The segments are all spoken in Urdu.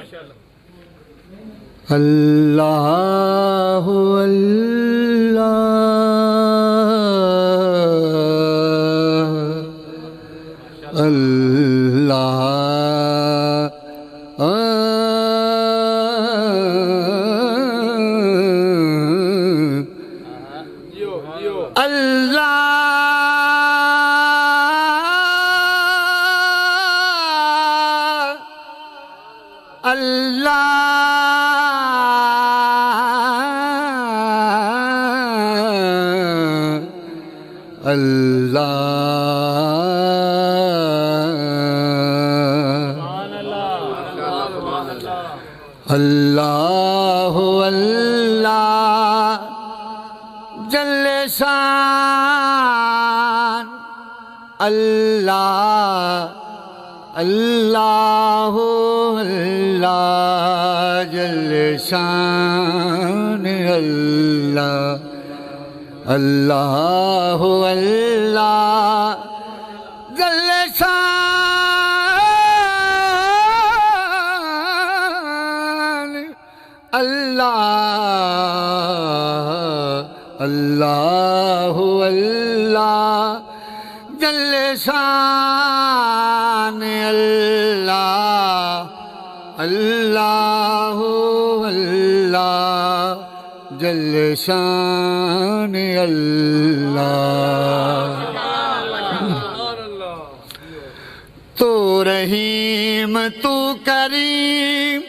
اللہ اللہ اللہ اللہ اللہ جل شان اللہ اللہ اللہ جل شان اللہ اللہ اللہ جل شان اللہ اللہ اللہ جل شان اللہ اللہ اللہ جل شان اللہ تو رحیم تو کریم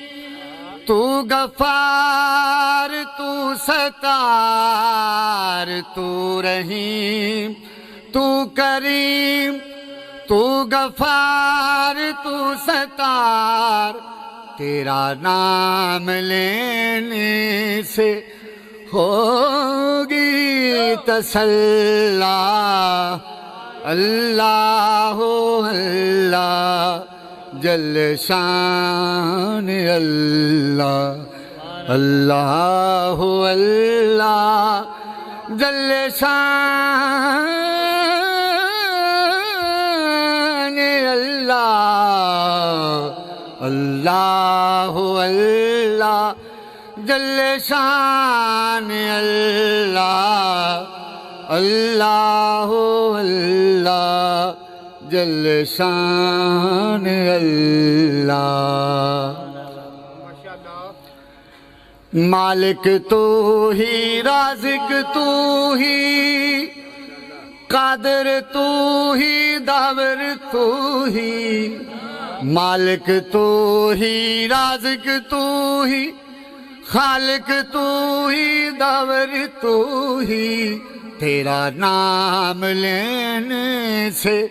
تو غفار تو ستار تو رحیم تو کریم تو غفار تو ستار تیرا نام لینے سے ہوگی تسلی اللہ اللہ جل شان اللہ اللہ اللہ جل شان اللہ اللہ اللہ جل شان اللہ اللہ اللہ جل شان اللہ مالک تو ہی رازق تو ہی قادر تو ہی داور تو ہی مالک تو ہی رازق تو ہی خالق تو ہی داور تو ہی تیرا نام لینے سے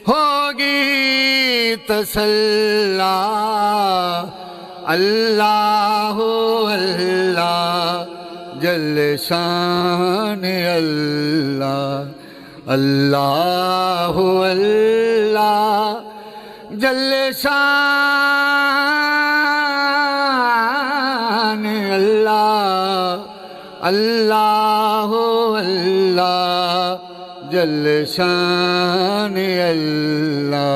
ہوگی تسلی اللہ اللہ جل شان اللہ اللہ اللہ جل شان اللہ اللہ اللہ جل شان اللہ